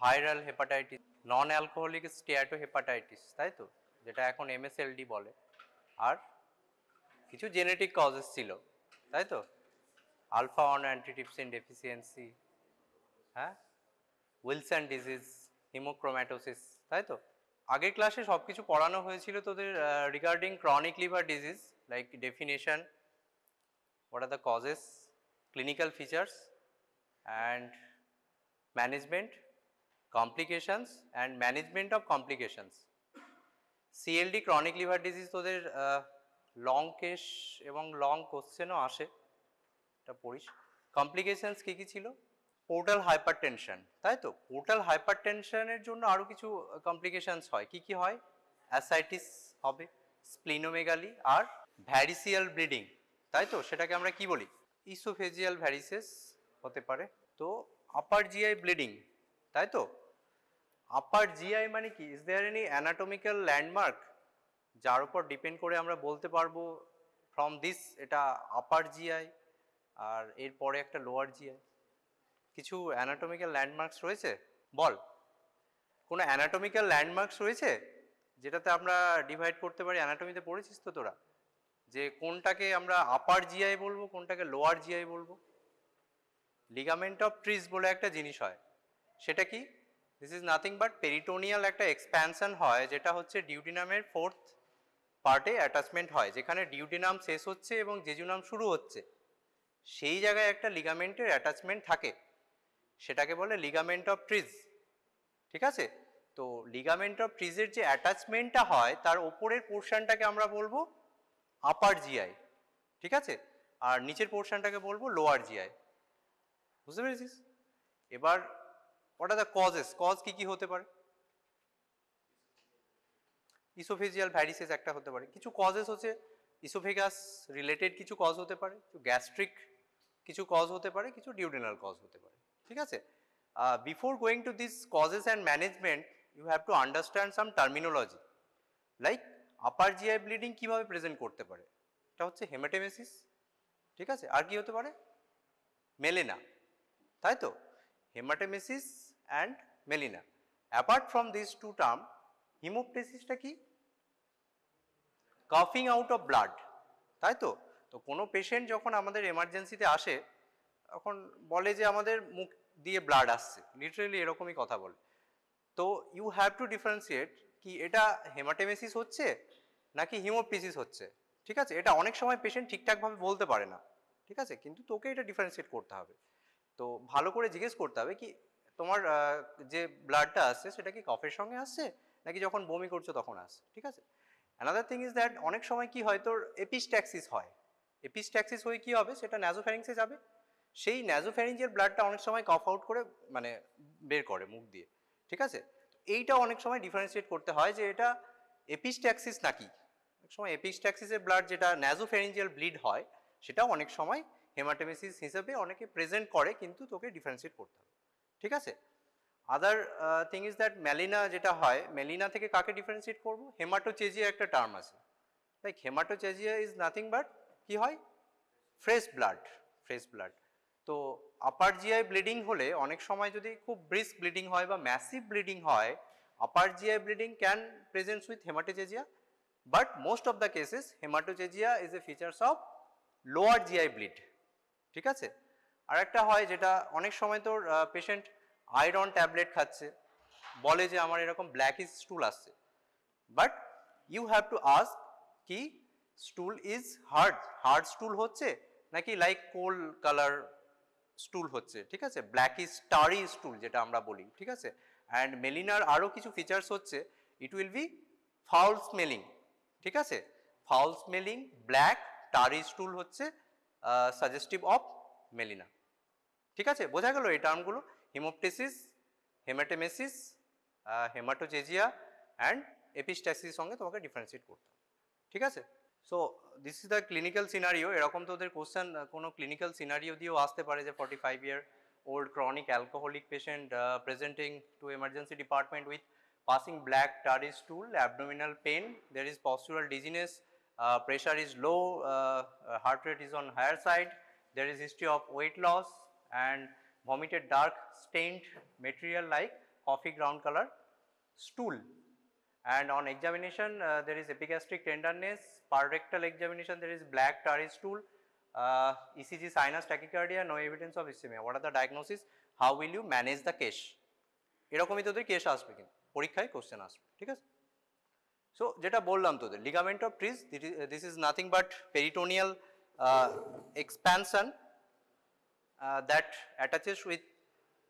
Viral hepatitis, non alcoholic steatohepatitis, তাই তো, যেটা এখন MSLD বলে। আর কিছু জেনেটিক কজেস ছিল, তাই তো, আলফা 1 অ্যান্টিট্রিপসিন ডেফিসিয়েন্সি, হ্যাঁ, উইলসন ডিজিজ, হিমোক্রোম্যাটোসিস, তাই তো। আগের ক্লাসে সব কিছু পড়ানো হয়েছিল তোদের regarding chronic liver disease, like definition, what are the causes, clinical features and management, complications and management of complications. CLD chronic liver disease তোদের লং কেস এবং লং কোশ্চেনও আসে, এটা পড়িস। কমপ্লিকেশনস কী কী ছিল? পোর্টাল হাইপারটেনশন, তাই তো। পোর্টাল হাইপারটেনশনের জন্য আরও কিছু কমপ্লিকেশনস হয়। কী কী হয়? অ্যাসাইটিস হবে, স্প্লিনোমেগালি আর ভ্যারিসিয়াল ব্লিডিং, তাই তো। সেটাকে আমরা কি বলি? ইসোফেজিয়াল ভ্যারিসেস হতে পারে। তো আপার জিআই ব্লিডিং, তাই তো। আপার জিআই মানে কি? Is there any anatomical landmark যার উপর ডিপেন্ড করে আমরা বলতে পারবো ফ্রম দিস এটা আপার জিআই আর এরপরে একটা লোয়ার জিআই? কিছু অ্যানাটমিক্যাল ল্যান্ডমার্কস রয়েছে? বল, কোনো অ্যানাটমিক্যাল ল্যান্ডমার্কস রয়েছে যেটাতে আমরা ডিভাইড করতে পারি? অ্যানাটমিতে পড়েছিস তো তোরা, যে কোনটাকে আমরা আপার জিআই বলবো, কোনটাকে লোয়ার জিআই বলবো? লিগামেন্ট অফ ট্রিজ বলে একটা জিনিস হয়, সেটা কি? This is nothing but peritoneal একটা এক্সপ্যানশন হয়, যেটা হচ্ছে ডিউডিনামের ফোর্থ পার্টে অ্যাটাচমেন্ট হয়, যেখানে ডিউডিনাম শেষ হচ্ছে এবং জেজুনাম শুরু হচ্ছে, সেই জায়গায় একটা লিগামেন্টের অ্যাটাচমেন্ট থাকে, সেটাকে বলে লিগামেন্ট অফ ট্রিজ, ঠিক আছে। তো লিগামেন্ট অফ ট্রিজের যে অ্যাটাচমেন্টটা হয় তার ওপরের পোর্শনটাকে আমরা বলবো আপার জিআই, ঠিক আছে, আর নিচের পোর্শনটাকে বলবো লোয়ার জিআই। বুঝতে পেরেছিস? এবার what are the causes? Cause কি কি হতে পারে? ইসোফেজিয়াল ভ্যারিসেস একটা হতে পারে। কিছু কজেস হচ্ছে ইসোফেগাস রিলেটেড, কিছু কজ হতে পারে, কিছু গ্যাস্ট্রিক কিছু কজ হতে পারে, কিছু ডিউডেনাল কজ হতে পারে, ঠিক আছে। Before going to this causes and management you have to understand some terminology, like upper GI bleeding কীভাবে প্রেজেন্ট করতে পারে? এটা হচ্ছে হেমাটেমেসিস, ঠিক আছে। আর কি হতে পারে? মেলিনা, তাই তো। Haematemesis and melaena. Apart from this two term, হিমোপটেসিসটা কি? কাফিং আউট অফ ব্লাড, তাই তো। তো কোনো পেশেন্ট যখন আমাদের এমার্জেন্সিতে আসে তখন বলে যে আমাদের মুখ দিয়ে ব্লাড আসছে, লিটারেলি এরকমই কথা বলে। তো ইউ হ্যাভ টু ডিফারেন্সিয়েট কি এটা হেমাটেমেসিস হচ্ছে নাকি হিমোপটেসিস হচ্ছে, ঠিক আছে। এটা অনেক সময় পেশেন্ট ঠিকঠাকভাবে বলতে পারে না, ঠিক আছে, কিন্তু তোকে এটা ডিফারেন্সিয়েট করতে হবে। তো ভালো করে জিজ্ঞেস করতে হবে কি তোমার যে ব্লাডটা আসছে সেটা কি কফের সঙ্গে আসছে নাকি যখন বমি করছো তখন আসছে, ঠিক আছে। অ্যানাদার থিং ইজ দ্যাট অনেক সময় কি হয়, তোর এপিস্ট্যাক্সিস হয়। এপিস্ট্যাক্সিস হয়ে কি হবে, সেটা ন্যাজোফ্যারিংসে যাবে, সেই ন্যাজোফ্যারিঞ্জের ব্লাডটা অনেক সময় কফ আউট করে মানে বের করে মুখ দিয়ে, ঠিক আছে। এইটা অনেক সময় ডিফারেন্সিয়েট করতে হয় যে এটা এপিস্ট্যাক্সিস নাকি। অনেক সময় এপিস্ট্যাক্সিসের ব্লাড যেটা ন্যাজোফ্যারিঞ্জিয়াল ব্লিড হয় সেটাও অনেক সময় হেমাটেমেসিস হিসেবে অনেকে প্রেজেন্ট করে, কিন্তু তোকে ডিফারেন্সিয়েট করতে হবে, ঠিক আছে। Other thing is that Melina যেটা হয়, মেলিনা থেকে কাকে ডিফারেন্সিয়েট করবো? হেমাটোচেজিয়া একটা টার্ম আছে, লাইক হেমাটোচেজিয়া ইজ নাথিং বাট কি হয়? Fresh blood, fresh blood. তো আপার জিআই ব্লিডিং হলে অনেক সময় যদি খুব ব্রিস্ক ব্লিডিং হয় বা ম্যাসিভ ব্লিডিং হয়, upper GI bleeding can presents with haematochezia, but most of the cases haematochezia is a features of lower GI bleed, ঠিক আছে। আর একটা হয় যেটা অনেক সময় তোর পেশেন্ট আয়রন ট্যাবলেট খাচ্ছে, বলে যে আমার এরকম ব্ল্যাকিশ স্টুল আসছে, but you have to ask কি stool is hard, hard stool হচ্ছে নাকি লাইক কোল কালার স্টুল হচ্ছে, ঠিক আছে, ব্ল্যাকিশ স্টারি স্টুল যেটা আমরা বলি, ঠিক আছে। অ্যান্ড মেলিনার আরও কিছু ফিচার্স হচ্ছে, it will be foul smelling, ঠিক আছে। ফাউল স্মেলিং ব্ল্যাক টারি স্টুল হচ্ছে সাজেস্টিভ অফ মেলিনা, ঠিক আছে। বোঝা গেল এই টার্মগুলো? হিমোপটেসিস, হেমাটেমেসিস, হেমাটোচেজিয়া অ্যান্ড এপিস্ট্যাক্সিস সঙ্গে তোমাকে ডিফারেন্সিয়েট করতে হবে, ঠিক আছে। So this is the clinical scenario. এরকম তোদের কোশ্চেন কোনো ক্লিনিক্যাল সিনারিও দিয়েও আসতে পারে যে 45 year old chronic alcoholic patient presenting to emergency department with passing black tarry stool, abdominal pain, there is postural dizziness, pressure is low, heart rate is on higher side, there is history of weight loss and vomited dark stained material like coffee ground color stool. And on examination there is epigastric tenderness, per rectal examination there is black tarry stool, ECG sinus tachycardia, no evidence of ischemia. What are the diagnosis? How will you manage the case? এরকমই তোদের case আসবে কিন্তু পরীক্ষায় question আসবে, ঠিক আছে? So যেটা বললাম তোদের ligament of Treace, this is nothing but peritoneal expansion that attaches with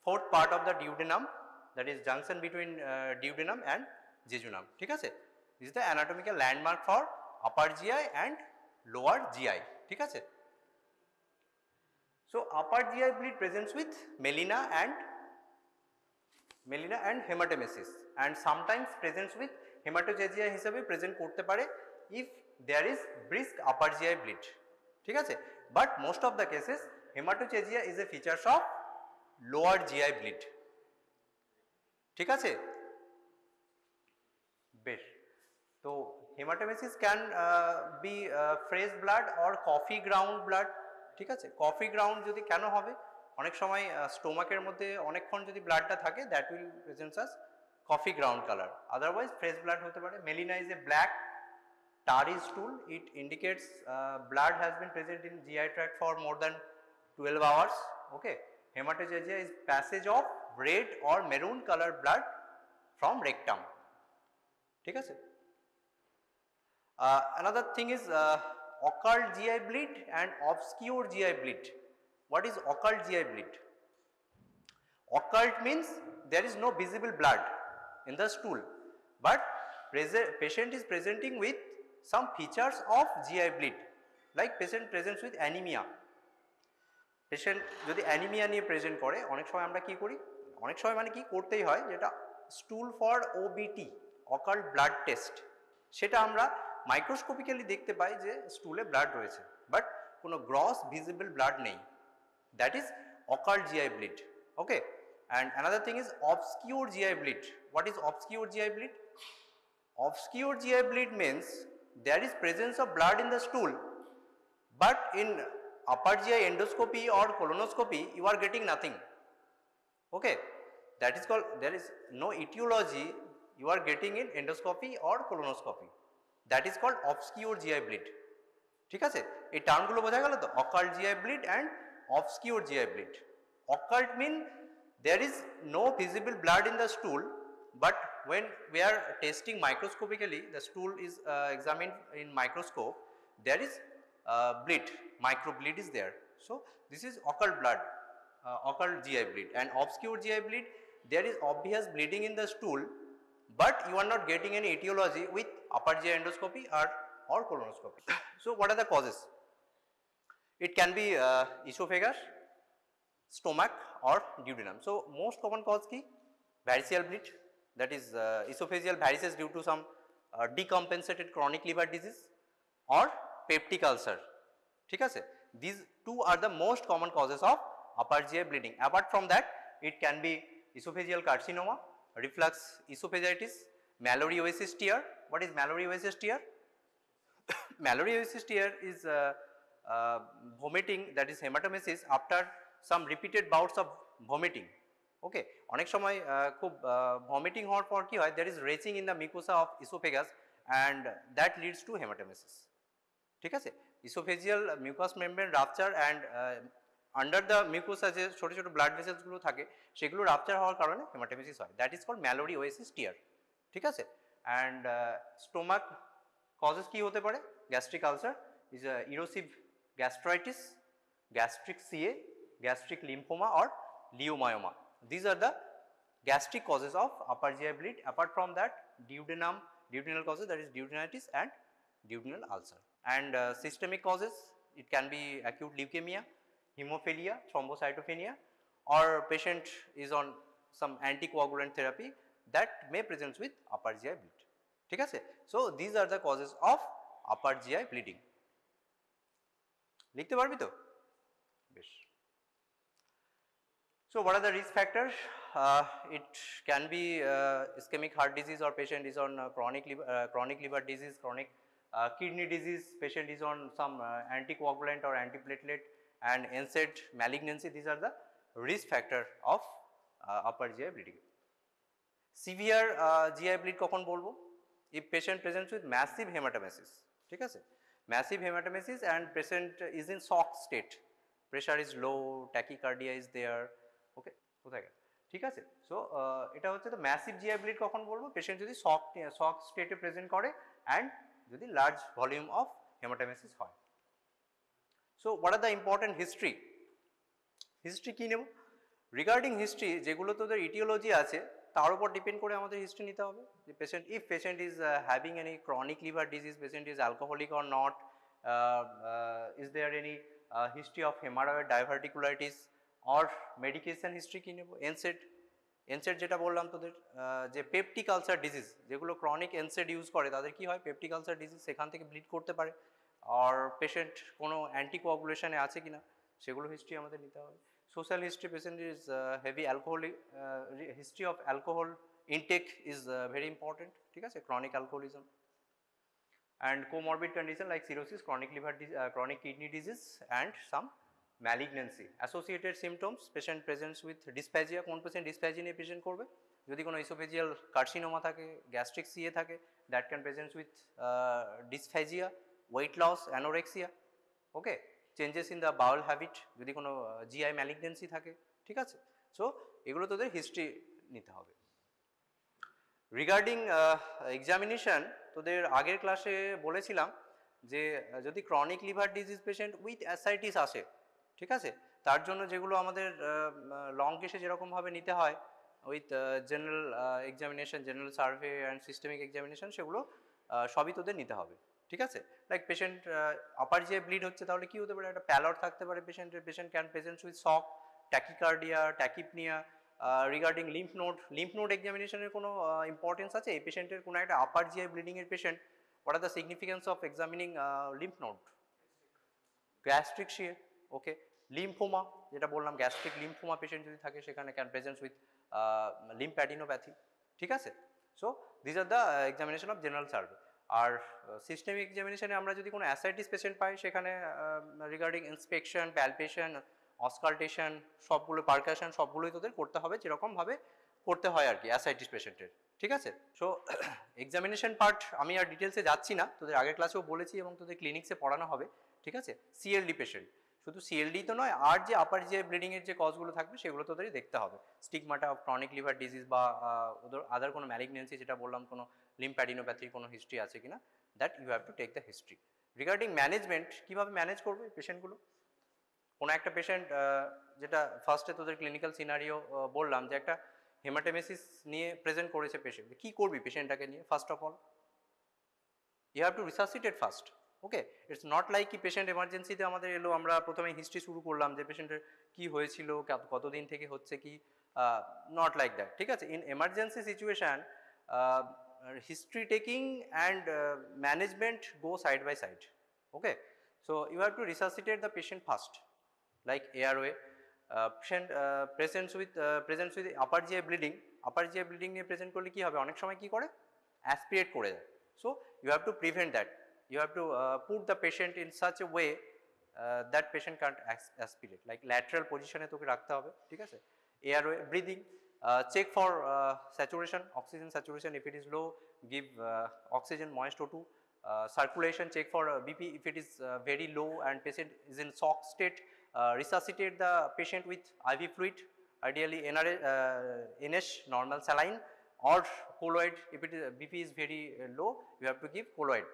fourth part of the duodenum, that is junction between duodenum and jejunum, ঠিক আছে? This is the anatomical landmark for upper GI and lower GI, ঠিক আছে? So upper GI bleed presents with melena and hematemesis, and sometimes presents with hematophagia হিসেবে present করতে পারে if there is brisk upper GI bleed, ঠিক আছে? But most of the cases hematophagia is a feature of lower GI bleed, ঠিক আছে? বেশ, তো haematemesis can be fresh blood or coffee ground blood, ঠিক আছে? কফি গ্রাউন্ড যদি কেন হবে, অনেক সময় স্টোমাকের মধ্যে অনেকক্ষণ যদি ব্লাডটা থাকে that will presents us coffee ground colour, otherwise fresh blood হতে পারে। Melina is a black tarry stool, it indicates blood has been present in GI tract for more than 12 hours, okay? Hematophagia is passage of red or maroon color blood from rectum, ঠিক আছে? Another thing is occult GI bleed and obscure GI bleed. What is occult GI bleed? Occult means there is no visible blood in the stool, but patient is presenting with some features of GI bleed, like patient presents with anemia. Patient যদি anaemia নিয়ে present করে, অনেক সময় আমরা কি করি, অনেক সময় মানে কি করতেই হয়, যেটা স্টুল for OBT occult blood test, সেটা আমরা মাইক্রোস্কোপিক্যালি দেখতে পাই যে স্টুলে ব্লাড রয়েছে, বাট কোনো গ্রস ভিজিবল ব্লাড নেই, that is occult GI bleed, okay? And another thing is obscure GI bleed. What is obscure GI bleed? Obscure GI bleed means there is presence of blood in the stool, but in upper GI endoscopy or colonoscopy you are getting nothing, okay? That is called, there is no etiology you are getting in endoscopy or colonoscopy, that is called obscure GI bleed, ঠিক আছে? এই টার্মগুলো বোঝা গেল তো, occult GI bleed and obscure GI bleed. Occult mean there is no visible blood in the stool, but when we are testing microscopically, the stool is examined in microscope, there is bleed, microbleed is there. So this is occult blood, occult GI bleed. And obscure GI bleed, there is obvious bleeding in the stool, but you are not getting any etiology with upper GI endoscopy or colonoscopy. So what are the causes? It can be esophagus, stomach or duodenum. So most common cause ki variceal bleed, that is esophageal varices due to some decompensated chronic liver disease or peptic ulcer, ঠিক আছে? These two are the most common causes of upper GI bleeding. Apart from that, it can be esophageal carcinoma, reflux esophagitis, Mallory Oasis tear. What is Mallory Oasis tear? Mallory Oasis tear is vomiting, that is hematemesis after some repeated bouts of vomiting, ওকে? অনেক সময় খুব vomiting হওয়ার পর কি হয়, there is retching in the mucosa of esophagus and that leads to hematemesis, ঠিক আছে? esophageal mucous membrane rupture and under the mucosa যে ছোট ছোট ব্লাড ভেসেলস গুলো থাকে সেগুলো রাপচার হওয়ার কারণে হেমাটেমেসিস হয়, that is called Mallory Oasis tear, ঠিক আছে? and stomach causes কি হতে পারে? gastric ulcer is a erosive gastritis, gastric CA, gastric lymphoma or leiomyoma. These are the gastric causes of upper GI bleed. Apart from that, duodenal causes, that is duodenitis and duodenal ulcer. And systemic causes, it can be acute leukemia, hemophilia, thrombocytopenia, or patient is on some anticoagulant therapy that may present with upper GI bleed, ঠিক আছে? So these are the causes of upper GI bleeding. লিখতে পারবি তো? বেশ। So what are the risk factors? It can be ischemic heart disease or patient is on chronic liver disease, chronic kidney disease, patient is on some anticoagulant or antiplatelet, and NSAID malignancy. These are the risk factor of upper GI bleeding. Severe GI bleed কখন বলবো? If patient presents with massive haematemesis, ঠিক আছে, massive haematemesis and patient is in shock state, pressure is low, tachycardia is there, okay, কোথায় গেল, ঠিক আছে। So এটা হচ্ছে তো ম্যাসিভ জিআই ব্লিড কখন বলবো? পেশেন্ট যদি শক স্টেটে প্রেজেন্ট করে অ্যান্ড যদি লার্জ ভলিউম অফ হেমাটোমেসিস হয়। So what are the important history? History কী নেব? রিগার্ডিং হিস্ট্রি যেগুলো তোদের ইটিওলজি আছে তার উপর ডিপেন্ড করে আমাদের হিস্ট্রি নিতে হবে। যে patient, if patient is having any chronic liver disease, patient is alcoholic or not, is there any history of haemorrhoid diverticulitis or medication history কী নেব? এনসেড, এনসেড যেটা বললাম তোদের যে পেপটিক আলসার ডিজিজ, যেগুলো ক্রনিক এনসেড ইউজ করে তাদের কি হয়? পেপটিক আলসার ডিজিজ, সেখান থেকে ব্লিড করতে পারে। আর পেশেন্ট কোনো অ্যান্টিকোয়াগুলেশনে আছে কিনা সেগুলো হিস্ট্রি আমাদের নিতে হবে। Social history, patient is heavy alcoholic, history of alcohol intake is very important, ঠিক আছে, chronic alcoholism and comorbid condition like cirrhosis, chronic liver chronic kidney disease and some malignancy. Associated symptoms, patient presents with dysphagia, কোন patient dysphagia নিয়ে present করবে? যদি কোনো esophageal carcinoma থাকে, gastric CA থাকে, that can present with dysphagia, weight loss, anorexia, okay, changes in the Baul habit, যদি কোনো GI malignancy থাকে, ঠিক আছে। সো এগুলো তোদের হিস্ট্রি নিতে হবে। রিগার্ডিং এক্সামিনেশন, তোদের আগের ক্লাসে বলেছিলাম যে যদি chronic liver disease patient with ascites আসে, ঠিক আছে, তার জন্য যেগুলো আমাদের লং কেসে যেরকমভাবে নিতে হয় with general examination, general survey and systemic examination, সেগুলো সবই তোদের নিতে হবে, ঠিক আছে। লাইক পেশেন্ট আপার যে ব্লিড হচ্ছে তাহলে কি হতে পারে? একটা প্যালর থাকতে পারে পেশেন্টের, patient can present with shock, tachycardia, tachypnoea. Regarding lymph node এক্সামিনেশনের কোনো ইম্পর্টেন্স আছে? এই পেশেন্টের কোনো একটা আপার জিআই ব্লিডিংয়ের patient, what are the significance of examining lymph node? Gastric শিয়ার, ওকে। লিম্ফোমা, যেটা বললাম গ্যাস্ট্রিক লিম্ফোমা পেশেন্ট যদি থাকে সেখানে ক্যান প্রেজেন্ট উইথ লিম্ফ্যাডিনোপ্যাথি, ঠিক আছে। So this are the examination of general survey. আর সিস্টেমিক এক্সামিনেশনে আমরা যদি কোনো অ্যাসাইটিস পেশেন্ট পাই সেখানে রিগার্ডিং ইন্সপেকশন, প্যালপেশন, অসকাল্টেশন, সবগুলো পারকাশন সবগুলোই তোদের করতে হবে যেরকমভাবে করতে হয় আর কি অ্যাসাইটিস পেশেন্টের, ঠিক আছে। সো এক্সামিনেশন পার্ট আমি আর ডিটেলসে যাচ্ছি না, তোদের আগের ক্লাসেও বলেছি এবং তোদের ক্লিনিক্সে পড়ানো হবে, ঠিক আছে। সিএলডি পেশেন্ট, শুধু সিএলডি তো নয়, আর যে আপার যে ব্লিডিংয়ের যে কজগুলো থাকবে সেগুলো তোদেরই দেখতে হবে। স্টিগমাটা অফ ক্রনিক লিভার ডিজিজ বা ওদের আদার কোনো ম্যালিগনেন্সি, যেটা বললাম কোনো লিম্ফ্যাডিনোপ্যাথির কোনো হিস্ট্রি আছে কিনা, that you have to take the history. Regarding management, কীভাবে ম্যানেজ করবে পেশেন্টগুলো? কোনো একটা পেশেন্ট, যেটা ফার্স্টে তোদের ক্লিনিক্যাল সিনারিও বললাম যে একটা হেমাটোমেসিস নিয়ে প্রেজেন্ট করেছে পেশেন্ট, কী করবি পেশেন্টটাকে নিয়ে? First of all you have to resuscitate first, okay. It's not like কি পেশেন্ট এমার্জেন্সিতে আমাদের এলো, আমরা প্রথমে হিস্ট্রি শুরু করলাম যে পেশেন্টের কী হয়েছিল, কতদিন থেকে হচ্ছে কি, নট লাইক দ্যাট, ঠিক আছে। In emergency situation history taking and management go side by side, okay. So you have to resuscitate the patient first, like airway. Patient presents with upper GI bleeding, নিয়ে present করলে কি হবে? অনেক সময় কি করে? অ্যাসপিরেট করে দেয়। So you have to prevent that, you have to put the patient in such a way that patient can't aspirate, like lateral position এ তোকে রাখতে হবে, ঠিক আছে। airway, breathing, check for saturation, oxygen saturation, if it is low give oxygen moist O2, circulation, check for BP, if it is very low and patient is in shock state, resuscitate the patient with IV fluid, ideally NH, normal saline or colloid. If it is BP is very low, you have to give colloid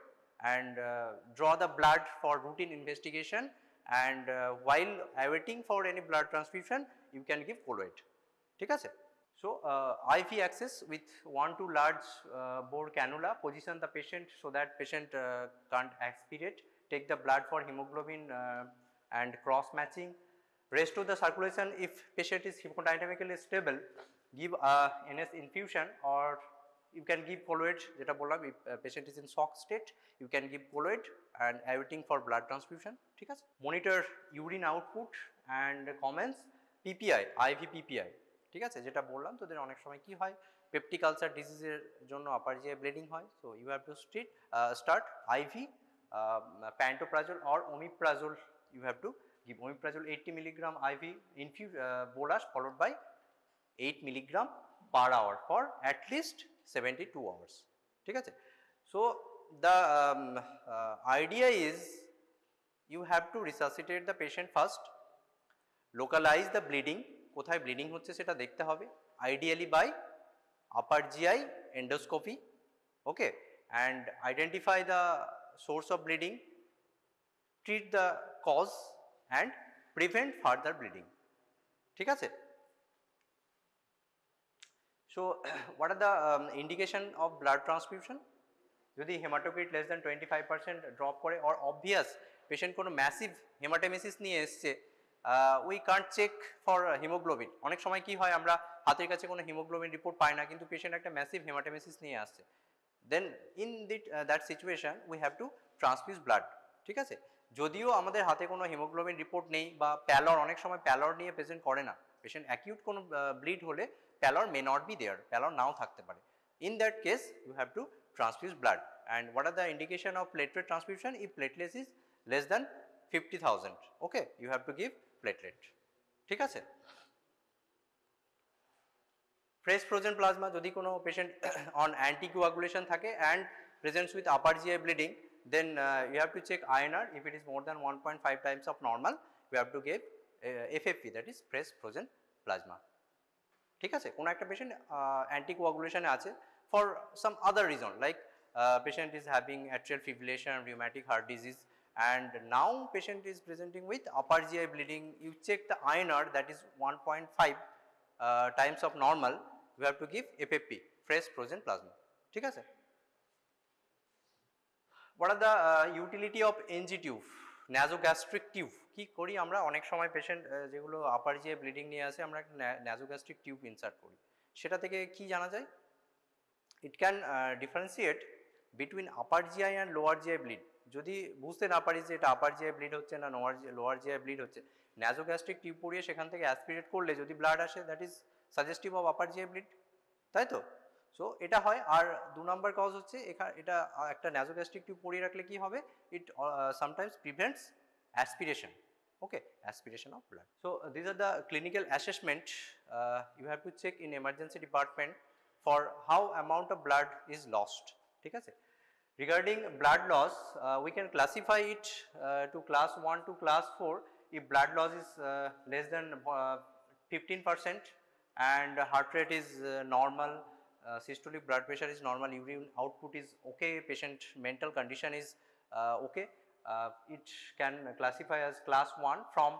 and draw the blood for routine investigation, and while awaiting for any blood transfusion you can give colloid, ঠিক আছে। So IV access with 1 to large bore cannula, position the patient so that patient can't aspirate, take the blood for hemoglobin and cross matching, restore the circulation. If patient is hemodynamically stable, give NS infusion or you can give colloid, যেটা বললাম, if patient is in shock state you can give colloid and awaiting for blood transfusion, ঠিক আছে। Monitor urine output and comments, PPI, IV PPI, ঠিক আছে, যেটা বললাম তোদের অনেক সময় কি হয়, পেপটিক আলসার ডিজিজের জন্য আপার জিআই ব্লিডিং হয়, so you have to start IV pantoprazole or omeprazole, you have to give omeprazole 80 mg IV bolus followed by 8 mg per hour for at least 72 hours. ঠিক আছে? So the idea is you have to resuscitate the patient first, localize the bleeding, কোথায় bleeding হচ্ছে সেটা দেখতে হবে, ideally by upper GI endoscopy, okay, and identify the source of bleeding, treat the cause and prevent further bleeding. ঠিক আছে? So what are the indication of blood transfusion? যদি hematocrit less than 25% drop করে or obvious patient কোনো massive hematemesis নিয়ে এসছে, we can't check for hemoglobin. অনেক সময় কি হয়, আমরা হাতের কাছে কোনো hemoglobin report পাই না, কিন্তু patient একটা massive hematemesis নিয়ে আসছে, then in that situation we have to transfuse blood. ঠিক আছে? যদিও আমাদের হাতে কোনো hemoglobin report নেই বা pallor, অনেক সময় pallor নিয়ে পেশেন্ট করে না, পেশেন্ট acute কোনো ব্লিড হলে pallor may not be there, pallor নাও থাকতে পারে, in that case you have to transfuse blood. And what are the indication of platelet transfusion? If platelets is less than 50,000, okay, you have to give platelet. ঠিক আছে? fresh frozen plasma, যদি কোনো patient on anticoagulation থাকে and presents with upper GI bleeding, then you have to check INR. If it is more than 1.5 times of normal, you have to give FFP, that is fresh frozen plasma. ঠিক আছে? কোনো একটা patient anticoagulation আছে for some other reason, like patient is having atrial fibrillation, rheumatic heart disease, and now patient is presenting with upper GI bleeding, you check the INR, that is 1.5 times of normal, you have to give FFP, fresh frozen plasma. ঠিক আছে? What are the utility of NG tube, nasogastric tube? কি করি আমরা, অনেক সময় patient যেগুলো আপার GI bleeding নিয়ে আসে, আমরা nasogastric টিউব ইনসার্ট করি, সেটা থেকে কি জানা যায়? It can differentiate between upper GI and lower GI bleed. যদি বুঝতে না পারি যে এটা আপার জিআই ব্লিড হচ্ছে না লোয়ার জিআই ব্লিড হচ্ছে, nasogastric টিউব পরিয়ে সেখান থেকে অ্যাসপিরেট করলে যদি ব্লাড আসে, that is suggestive of upper GI bleed, তাই তো? সো এটা হয়। আর 2 নম্বর কজ হচ্ছে এটা একটা nasogastric টিউব পরিয়ে রাখলে কি হবে, it sometimes prevents aspiration, okay, aspiration of blood. So these are the clinical assessment you have to check in emergency department for how amount of blood is lost. ঠিক আছে? Regarding blood loss, we can classify it to class 1 to class 4. If blood loss is less than 15% and heart rate is normal, systolic blood pressure is normal, urine output is okay, patient mental condition is okay, it can classify as class 1. From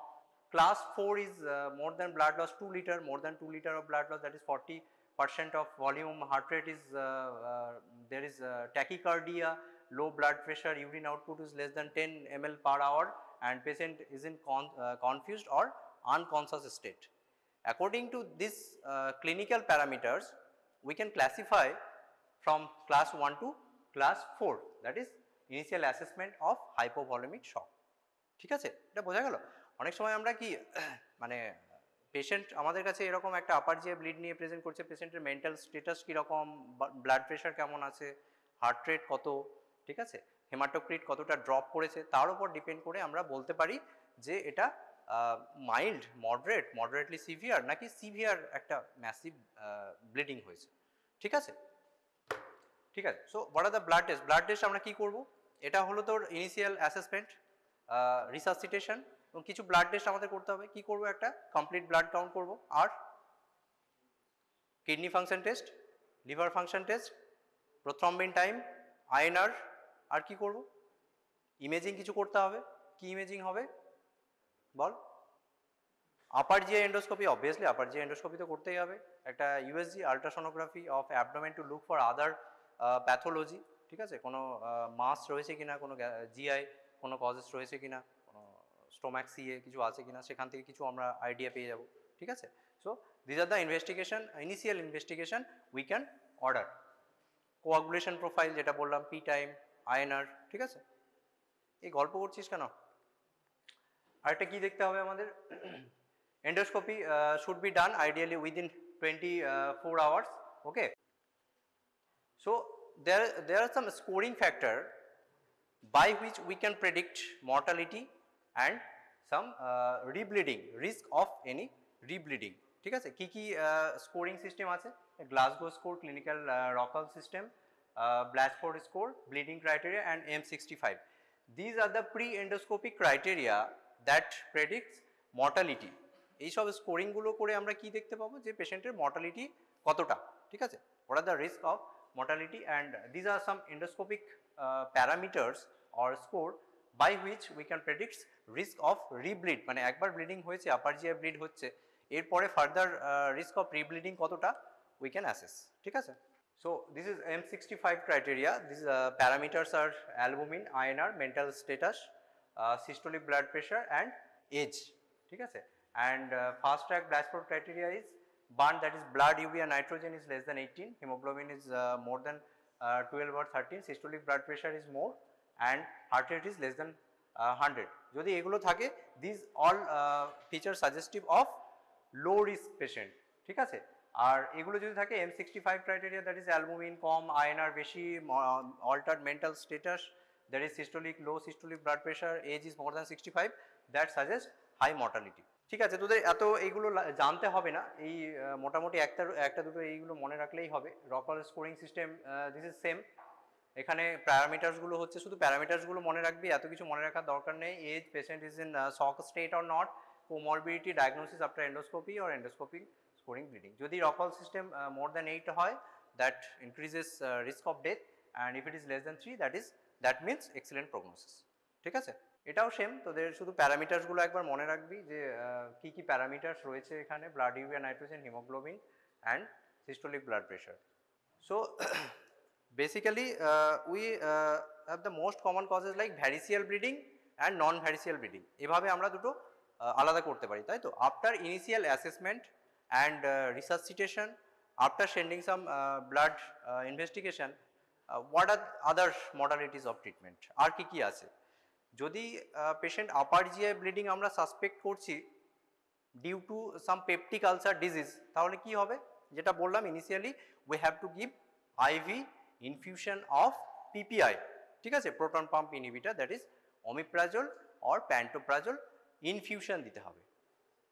class 4 is more than blood loss 2 liter, more than 2 liter of blood loss, that is 40% of volume, heart rate is there is tachycardia, low blood pressure, urine output is less than 10 ml per hour, and patient is in confused or unconscious state. According to these clinical parameters, we can classify from class 1 to class 4, that is initial assessment of hypovolemic shock. ঠিক আছে? এটা বোঝা গেল? অনেক সময় আমরা কি মানে পেশেন্ট আমাদের কাছে এরকম একটা আপার জিআই ব্লিড নিয়ে প্রেজেন্ট করছে, পেশেন্টের মেন্টাল স্ট্যাটাস কীরকম, ব্লাড প্রেশার কেমন আছে, হার্ট রেট কত, ঠিক আছে, হেমাটোক্রিট কতটা ড্রপ করেছে, তার উপর ডিপেন্ড করে আমরা বলতে পারি যে এটা মাইল্ড, মডারেটলি সিভিয়ার নাকি সিভিয়ার একটা ম্যাসিভ ব্লিডিং হয়েছে। ঠিক আছে? ঠিক আছে। So what are the blood test? Blood test আমরা কী করবো? এটা হলো তোর ইনিশিয়াল অ্যাসেসমেন্ট, রিসাসিটেশন, এবং কিছু ব্লাড টেস্ট আমাদের করতে হবে। কি করবো? একটা কমপ্লিট ব্লাড কাউন্ট করবো, আর kidney function test, liver function test, prothrombin time, INR, আর কি করব? ইমেজিং কিছু করতে হবে। কি ইমেজিং হবে বল? Upper GI endoscopy, obviously upper GI endoscopy তো করতেই হবে। একটা USG ultrasonography of abdomen to look for other pathology, ঠিক আছে, কোনো মাস রয়েছে কিনা, কোনো জিআই কোনো কজেস রয়েছে কিনা, কোনো স্টোম্যাক সিএ কিছু আছে কিনা, সেখান থেকে কিছু আমরা আইডিয়া পেয়ে যাব। ঠিক আছে? So this are the investigation, initial investigation we can order. Coagulation profile যেটা বললাম, পি টাইম, আইএনআর, ঠিক আছে? এই গল্প করছিস কেন? আরেকটা কি দেখতে হবে আমাদের? endoscopy should be done ideally within 24 hours. Okay, so there are some scoring factor by which we can predict mortality and some rebleeding, risk of any rebleeding. ঠিক আছে, কি কি স্কোরিং সিস্টেম আছে, Glasgow score, clinical Rockall system, Blatchford score, bleeding criteria and M65. These are the pre-endoscopic criteria that predicts mortality. এইসব স্কোরিংগুলো করে আমরা কি দেখতে পাবো যে পেশেন্টের মর্টালিটি কতটা, ঠিক আছে, what are the risk of mortality, and these are some endoscopic parameters or score by which we can predict risk of rebleed, মানে একবার ব্লিডিং হয়েছে, আপার জিআই ব্লিড হচ্ছে, এরপরে ফার্দার রিস্ক অফ রিব্লিডিং কতটা we can assess, ঠিক আছে। So this is M65 criteria. These parameters are albumin, INR, mental status, systolic blood pressure and age, ঠিক আছে। And fast track Blackford criteria is burn, that is blood urea nitrogen is less than 18, hemoglobin is more than 12 or 13, systolic blood pressure is more and heart rate is less than 100. যদি এগুলো থাকে, these all features suggestive of low risk patient, ঠিক আছে। আর এগুলো যদি থাকে M65 criteria, that is albumin com, INR বেশি, altered mental status, that is systolic low systolic blood pressure, age is more than 65, that suggests high mortality, ঠিক আছে। তোদের এত এইগুলো জানতে হবে না, এই মোটামুটি একটা দুটো এইগুলো মনে রাখলেই হবে। Rockall scoring system, this is same, এখানে প্যারামিটার্সগুলো হচ্ছে, শুধু প্যারামিটার্সগুলো মনে রাখবি, এত কিছু মনে রাখার দরকার নেই। Age, patient is in shock state or not, comorbidity, diagnosis after endoscopy or endoscopic scoring bleeding. যদি রকাল সিস্টেম মোর দ্যান 8 হয়, that increases risk of death, and if it is less than 3, that means excellent prognosis, ঠিক আছে। এটাও same, তোদের শুধু প্যারামিটার্সগুলো একবার মনে রাখবি যে কি কি প্যারামিটার্স রয়েছে এখানে, blood urea nitrogen, haemoglobin and systolic blood pressure. So basically we have the most common causes like variceal bleeding and non-variceal bleeding, এভাবে আমরা দুটো আলাদা করতে পারি, তাই তো। After initial assessment and resuscitation, after sending some blood investigation, what are other modalities of treatment, আর কি কি আছে। যদি পেশেন্ট আপার জিআই ব্লিডিং আমরা সাসপেক্ট করছি due to some peptic ulcer disease, তাহলে কি হবে, যেটা বললাম initially, we have to give IV infusion of PPI, ঠিক আছে, proton pump inhibitor, that is omeprazole or pantoprazole infusion দিতে হবে,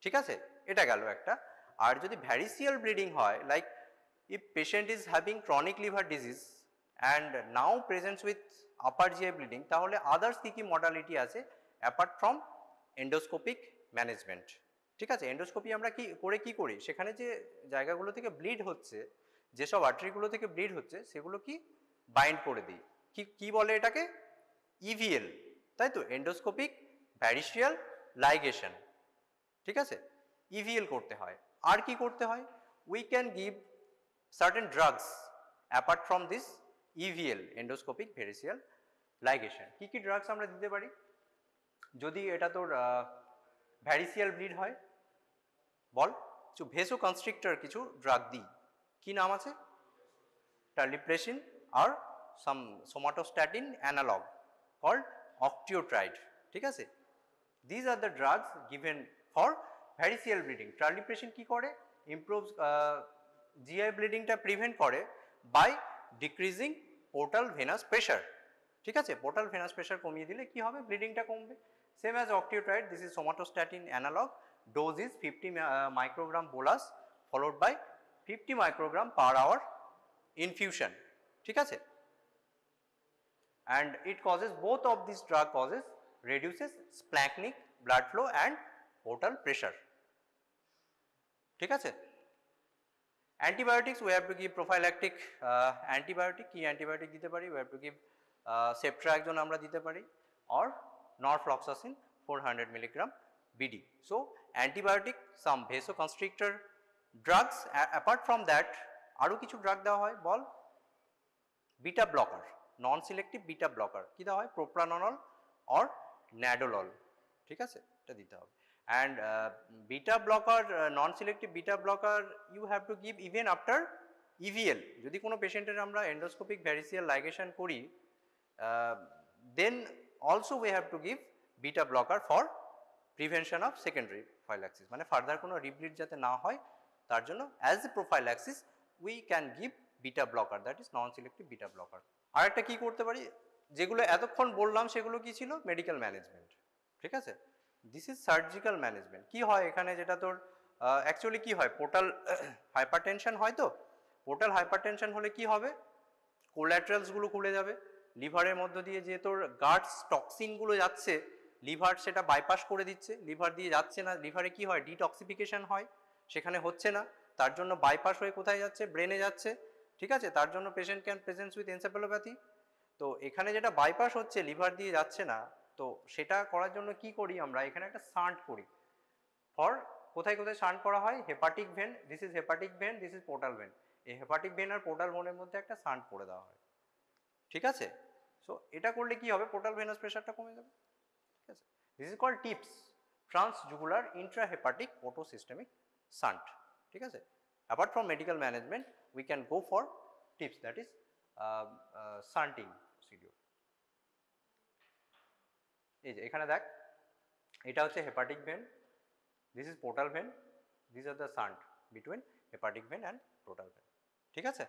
ঠিক আছে, এটা গেল একটা। আর যদি ভ্যারিসিয়াল ব্লিডিং হয়, like if patient is having chronic liver disease and now presents with upper GI bleeding, তাহলে আদার্স কী কী মডালিটি আছে অ্যাপার্ট ফ্রম এন্ডোস্কোপিক ম্যানেজমেন্ট, ঠিক আছে। এন্ডোস্কোপি আমরা কি করি, সেখানে যে জায়গাগুলো থেকে ব্লিড হচ্ছে, যেসব আর্টারিগুলো থেকে ব্লিড হচ্ছে, সেগুলো কি বাইন্ড করে দিই, কি বলে এটাকে, ইভিএল, তাই তো, এন্ডোস্কোপিক ভ্যারিসিয়াল লাইগেশন, ঠিক আছে, ইভিএল করতে হয়। আর কি করতে হয়, we can give certain drugs apart from this EVL, endoscopic variceal ligation. কি কি ড্রাগস আমরা দিতে পারি, যদি এটা তোর ভ্যারিসিয়াল ব্লিড হয়, বল, কিছু ভেসো কনস্ট্রিক্টর কিছু ড্রাগ দিই, কি নাম আছে, টার্লিপ্রেসিন আর some somatostatin analogue called octreotide, ঠিক আছে। These are the drugs given for variceal bleeding. Terlipressin কি করে, ইমপ্রুভস জিআই ব্লিডিংটা প্রিভেন্ট করে by decreasing portal venous pressure, ঠিক আছে, পোর্টাল ভেনাস প্রেশার কমিয়ে দিলে কি হবে, ব্লিডিংটা কমবে। Same as octreotide, this is somatostatin analogue, dose is 50 microgram bolus followed by 50 microgram per hour infusion, ঠিক আছে। and it causes, both of these drug causes reduces splanchnic blood flow and portal pressure, ঠিক আছে। antibiotics, we have to give prophylactic antibiotic, কি antibiotic দিতে পারি, we have to give ceftriaxone আমরা দিতে পারি, or norfloxacin 400 mg BD. so antibiotic, some vasoconstrictor drugs, apart from that আরও কিছু ড্রাগ দেওয়া হয়, বল, beta blocker, non selective beta blocker, কী দেওয়া হয়, প্রোপ্রানল অর ন্যাডোলল, ঠিক আছে, এটা দিতে হবে। And beta blocker, non selective beta blocker you have to give even after EVL. যদি কোনো পেশেন্টের আমরা এন্ডোস্কোপিক ভ্যারিসিয়াল লাইগেশন করি, then also we have to give beta blocker for prevention of secondary prophylaxis, মানে ফার্দার কোনো rebleed যাতে না হয় তার জন্য as a prophylaxis we can give beta blocker, that is non selective beta blocker. আর একটা কি করতে পারি, যেগুলো এতক্ষণ বললাম সেগুলো কি ছিল, মেডিকেল ম্যানেজমেন্ট, ঠিক আছে। This is surgical management. কি হয় এখানে, যেটা তোর অ্যাকচুয়ালি কি হয়, পোর্টাল হাইপারটেনশন হয়, তো পোর্টাল হাইপারটেনশন হলে কি হবে, কোল্যাটারালসগুলো খুলে যাবে, লিভারের মধ্য দিয়ে যে তোর গার্ডস টক্সিনগুলো যাচ্ছে লিভার সেটা বাইপাস করে দিচ্ছে, লিভার দিয়ে যাচ্ছে না, লিভারে কি হয় ডিটক্সিফিকেশন হয়, সেখানে হচ্ছে না, তার জন্য বাইপাস হয়ে কোথায় যাচ্ছে, ব্রেনে যাচ্ছে, ঠিক আছে, তার জন্য patient can present with encephalopathy. তো এখানে যেটা বাইপাস হচ্ছে লিভার দিয়ে যাচ্ছে না, তো সেটা করার জন্য কি করি আমরা, এখানে একটা শান্ট করি ফর, কোথায় কোথায় শান্ট করা হয়, hepatic vein, this is hepatic vein, this is portal vein, এই হেপাটিক ভেন আর পোর্টাল ভেনের মধ্যে একটা শান্ট করে দেওয়া হয়, ঠিক আছে। সো এটা করলে কি হবে, পোর্টাল ভেনাস প্রেশারটা কমে যাবে, ঠিক আছে। This is called TIPS, transjugular intrahepatic portosystemic shunt, ঠিক আছে। Apart from medical management we can go for TIPS, that is shunting procedure. এই যে এখানে দেখ, এটা হচ্ছে hepatic vein, this is portal vein, this are the shunt between hepatic vein and portal vein, ঠিক আছে।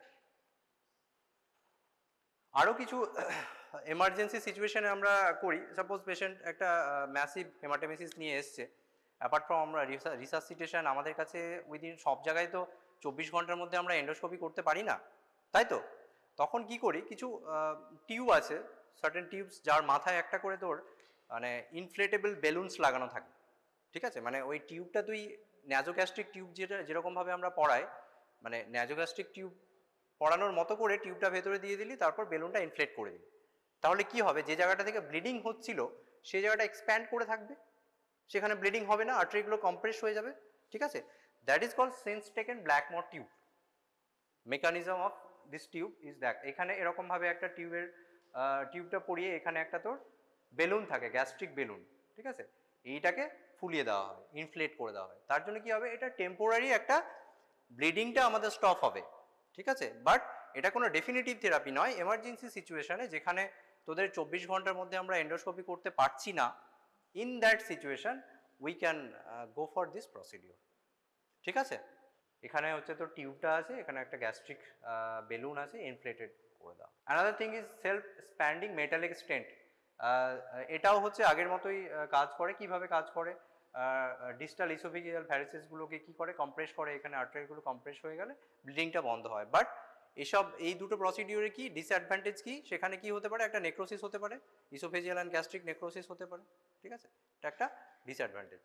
আরও কিছু এমার্জেন্সি সিচুয়েশনে আমরা করি, সাপোজ পেশেন্ট একটা ম্যাসিভ হেমাটেমেসিস নিয়ে এসছে, অ্যাপার্ট ফ্রম আমরা রিসাসিটেশন, আমাদের কাছে উইদিন সব জায়গায় তো 24 ঘন্টার মধ্যে আমরা এন্ডোস্কোপি করতে পারি না, তাই তো, তখন কি করি, কিছু টিউব আছে, সার্টেন টিউবস, যার মাথায় একটা করে তোর মানে ইনফ্লেটেবল বেলুনস লাগানো থাকে, ঠিক আছে, মানে ওই টিউবটা তুই ন্যাজোগ্যাস্ট্রিক টিউব যেটা যেরকমভাবে আমরা পড়াই, মানে ন্যাজোগ্যাস্ট্রিক টিউব পড়ানোর মতো করে টিউবটা ভেতরে দিয়ে দিলি, তারপর বেলুনটা ইনফ্লেট করে দিলি, তাহলে কি হবে, যে জায়গাটা থেকে ব্লিডিং হচ্ছিল সেই জায়গাটা এক্সপ্যান্ড করে থাকবে, সেখানে ব্লিডিং হবে না, আর্টারিগুলো কম্প্রেস হয়ে যাবে, ঠিক আছে। That is called Sengstaken Blakemore tube. Mechanism of this tube is that, এখানে এরকমভাবে একটা টিউবটা পরিয়ে এখানে একটা তোর বেলুন থাকে, গ্যাস্ট্রিক বেলুন, ঠিক আছে, এইটাকে ফুলিয়ে দেওয়া হয়, ইনফ্লেট করে দেওয়া হয়, তার জন্য কি হবে, এটা টেম্পোরারি একটা ব্লিডিংটা আমাদের স্টপ হবে, ঠিক আছে, বাট এটা কোনো ডেফিনিটিভ থেরাপি নয়। এমার্জেন্সি সিচুয়েশনে যেখানে তোদের 24 ঘন্টার মধ্যে আমরা এন্ডোস্কোপি করতে পারছি না, in that situation we can go for this procedure, ঠিক আছে। এখানে হচ্ছে তোর টিউবটা আছে, এখানে একটা গ্যাস্ট্রিক বেলুন আছে, ইনফ্লেটেড করে দাও। Another thing is self expanding metallic stent, এটাও হচ্ছে আগের মতোই কাজ করে, কিভাবে কাজ করে, ডিস্টাল ইসোফেজিয়াল ভ্যারিসেসগুলোকে কি করে কম্প্রেস করে, এখানে আর্টারিগুলো কম্প্রেস হয়ে গেলে ব্লিডিংটা বন্ধ হয়, বাট এসব এই দুটো প্রসিডিওরে কি ডিসঅ্যাডভান্টেজ কি, সেখানে কি হতে পারে, একটা নেক্রোসিস হতে পারে, ইসোফেজিয়াল অ্যান্ড গ্যাস্ট্রিক নেক্রোসিস হতে পারে, ঠিক আছে, এটা একটা ডিসঅ্যাডভান্টেজ।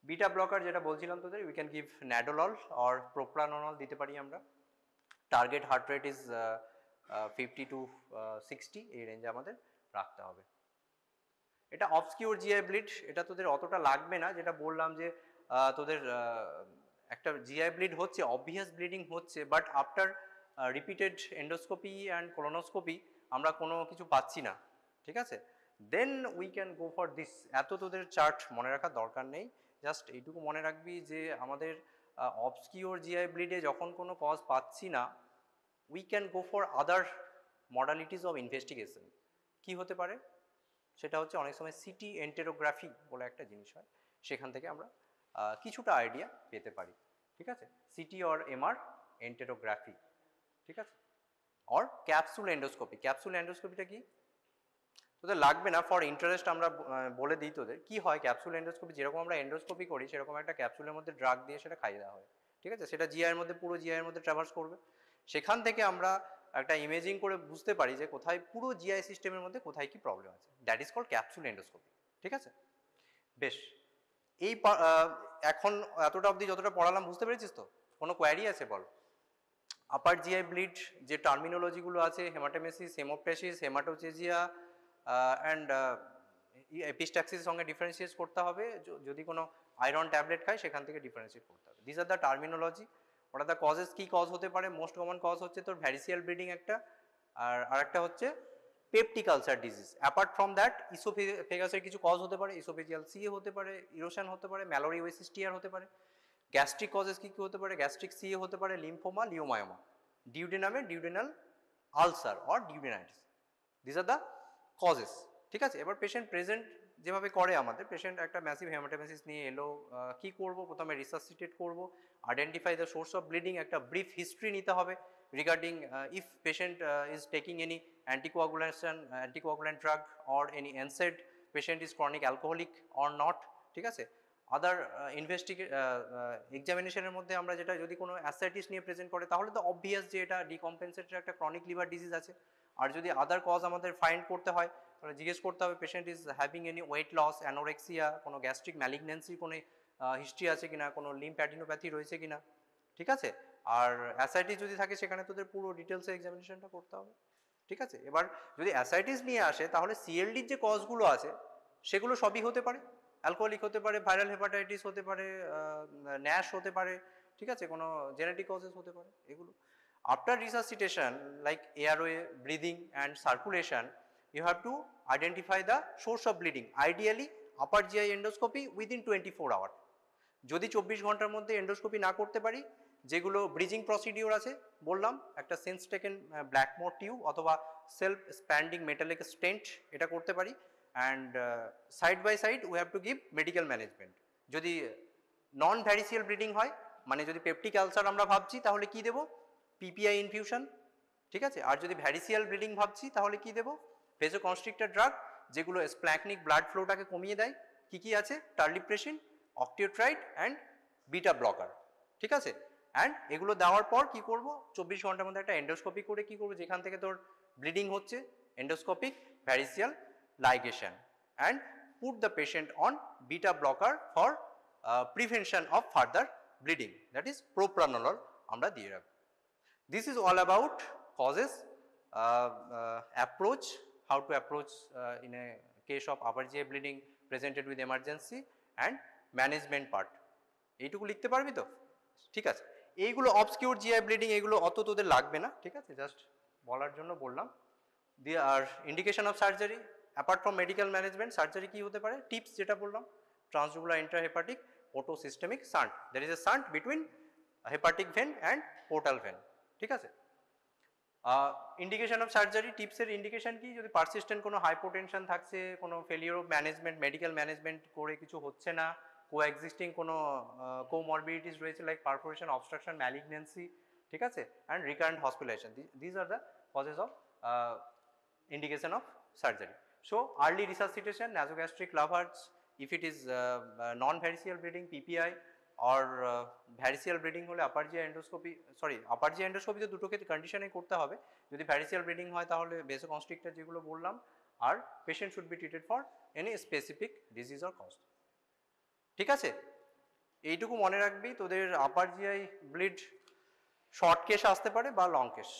বিটা ব্লকার যেটা বলছিলাম তোদের, উই ক্যান গিভ ন্যাডোলল অর প্রোপ্রানোনল দিতে পারি আমরা, target heart rate is 50 to 60, এই রেঞ্জে আমাদের রাখতে হবে। এটা অবসকিউর জিআই ব্লিড, এটা তোদের অতটা লাগবে না, যেটা বললাম যে তোদের একটা জিআই ব্লিড হচ্ছে, অবভিয়াস ব্লিডিং হচ্ছে, but after repeated endoscopy and colonoscopy আমরা কোনো কিছু পাচ্ছি না, ঠিক আছে, then we can go for this. এত তোদের চার্ট মনে রাখার দরকার নেই, জাস্ট এইটুকু মনে রাখবি যে আমাদের অবসকিউর জিআই ব্লিডে যখন কোনো কজ পাচ্ছি না, we can go for other modalities of investigation. কি হতে পারে, সেটা হচ্ছে অনেক সময় সিটি এন্টেরোগ্রাফি বলে একটা জিনিস হয়, সেখান থেকে আমরা কিছুটা আইডিয়া পেতে পারি, ঠিক আছে, সিটি অর এমআর এন্টেরোগ্রাফি, ঠিক আছে, অর ক্যাপসুল এন্ডোস্কোপি। ক্যাপসুল এন্ডোস্কোপিটা কি তোদের লাগবে না, ফর ইন্টারেস্ট আমরা বলে দিই তোদের কি হয়। ক্যাপসুল এন্ডোস্কোপি যেরকম আমরা এন্ডোস্কোপি করি, সেরকম একটা ক্যাপসুলের মধ্যে ড্রাগ দিয়ে সেটা খাইয়ে দেওয়া হয়, ঠিক আছে, সেটা জিআইয়ের মধ্যে, পুরো জিআইয়ের মধ্যে ট্রাভার্স করবে, সেখান থেকে আমরা একটা ইমেজিং করে বুঝতে পারি যে কোথায় পুরো জিআই সিস্টেমের মধ্যে কোথায় কি প্রবলেম আছে, that is called capsule endoscopy, ঠিক আছে। বেশ, এই এখন এতটা অবধি যতটা পড়ালাম বুঝতে পেরেছিস তো, কোনো কোয়ারি আছে বল? আপার জিআই ব্লিড যে টার্মিনোলজিগুলো আছে, হেমাটেমেসিস, হেমোপ্টাসিস, হেমাটোচেজিয়া অ্যান্ড এপিস্ট্যাক্সিসের সঙ্গে ডিফারেন্সিয়েট করতে হবে, যদি কোনো আয়রন ট্যাবলেট খায় সেখান থেকে ডিফারেন্সিয়েট করতে হবে। This are the terminology. What are the causes, কী কজ হতে পারে, মোস্ট কমন কজ হচ্ছে তোর ভ্যারিসিয়াল ব্লিডিং একটা, আর আরেকটা হচ্ছে peptic ulcer disease. Apart from that ইসোফেগাসের কিছু কজ হতে পারে, ইসোফেজিয়াল সিএ হতে পারে, ইরোশন হতে পারে, ম্যালোরি ওয়েসিস হতে পারে। গ্যাস্ট্রিক কজেস কী কী হতে পারে, গ্যাস্ট্রিক সিএ হতে পারে, লিম্ফোমা, লিওমায়োমা, ডিউডেনামে duodenal ulcer or duodenitis, this are the causes, ঠিক আছে। এবার পেশেন্ট প্রেজেন্ট যেভাবে করে, আমাদের পেশেন্ট একটা ম্যাসিভ হেমাটোমেসিস নিয়ে এলো, কি করব, প্রথমে রিসাসিটেট করব, identify the source of bleeding, একটা ব্রিফ হিস্ট্রি নিতে হবে regarding if patient is taking any anticoagulant drug or any NSAID, patient is chronic alcoholic or not, ঠিক আছে, আদার এক্সামিনেশনের মধ্যে আমরা যেটা যদি কোনো অ্যাসাইটিস নিয়ে প্রেজেন্ট করে তাহলে তো অবভিয়াস যে এটা ডিকম্পেনসেটেড একটা ক্রনিক লিভার ডিজিজ আছে। আর যদি আদার কজ আমাদের ফাইন্ড করতে হয় তাহলে জিজ্ঞেস করতে হবে patient is having any weight loss, anorexia, কোনো গ্যাস্ট্রিক ম্যালিগন্যান্সি কোনো হিস্ট্রি আছে কিনা, কোনো লিম্ফ্যাডিনোপ্যাথি রয়েছে কিনা, ঠিক আছে। আর অ্যাসাইটিস যদি থাকে সেখানে তোদের পুরো ডিটেলসে এক্সামিনেশনটা করতে হবে, ঠিক আছে। এবার যদি অ্যাসাইটিস নিয়ে আসে তাহলে সিএলডির যে কজগুলো আছে সেগুলো সবই হতে পারে, অ্যালকোহলিক হতে পারে, ভাইরাল হেপাটাইটিস হতে পারে, ন্যাশ হতে পারে, ঠিক আছে, কোনো জেনেটিক কজেস হতে পারে এগুলো। After resuscitation like airway, breathing and circulation, you have to identify the source of bleeding, ideally upper GI endoscopy within 24 hour. যদি 24 ঘন্টার মধ্যে এন্ডোস্কোপি না করতে পারি, যেগুলো ব্রিজিং প্রসিডিওর আছে বললাম, একটা সেন্স টেকেন ব্ল্যাকমোর টিউব অথবা সেলফ স্প্যান্ডিং মেটালিক স্টেন্ট, এটা করতে পারি। And side by side we have to give medical management. যদি নন ভ্যারিসিয়াল ব্লিডিং হয়, মানে যদি পেপটিক আলসার আমরা ভাবছি তাহলে কি দেবো, পিপিআই ইনফিউশন, ঠিক আছে। আর যদি ভ্যারিসিয়াল ব্লিডিং ভাবছি তাহলে কি দেবো, ভেসোকনস্ট্রিক্টর ড্রাগ, যেগুলো স্প্ল্যাকনিক ব্লাড ফ্লোটাকে কমিয়ে দেয়। কি কি আছে, টার্লিপ্রেসিন, অক্টিওট্রাইড অ্যান্ড বিটা ব্লকার, ঠিক আছে। অ্যান্ড এগুলো দেওয়ার পর কি করব, 24 ঘন্টার মধ্যে একটা এন্ডোস্কোপি করে কি করবো, যেখান থেকে তোর ব্লিডিং হচ্ছে, endoscopic variceal ligation, and put the patient on beta blocker for prevention of further bleeding, that is propranolol আমরা দিয়ে রাখবো। This is all about causes, approach, how to approach in a case of upper GI bleeding presented with emergency, and management part। এইটুকু লিখতে পারবি তো, ঠিক আছে। এইগুলো obscure GI bleeding এগুলো অত তোদের লাগবে না, ঠিক আছে, জাস্ট বলার জন্য বললাম। দিয়ে আর indication of surgery, apart from medical management surgery কি হতে পারে, টিপস যেটা বললাম, transjugular intrahepatic portosystemic shunt, that is a shunt between hepatic vein and portal vein, ঠিক আছে। ইন্ডিকেশন অফ সার্জারি, টিপসের ইন্ডিকেশন কি, যদি পারসিস্টেন্ট কোনো হাইপোটেনশন থাকছে, কোনো failure of management, medical management করে কিছু হচ্ছে না, কোএক্সিস্টিং কোনো কোমরবিডিটিস রয়েছে লাইক পারফোরেশন, অবস্ট্রাকশন, ম্যালিগন্যান্সি, ঠিক আছে, and recurrent hospitalisation, this are the causes of indication of surgery. So early resuscitation, nasogastric lavage, if it is non-variceal bleeding, PPI, or variceal bleeding হলে upper GI endoscopy, sorry upper GI endoscopy তো দুটো কন্ডিশনে করতে হবে। যদি variceal bleeding হয় তাহলে vasoconstrictor যেগুলো বললাম, আর patient should be treated for any specific disease or cause, ঠিক আছে। এইটুকু মনে রাখবি, তোদের upper GI bleed short case আসতে পারে বা লং কেস।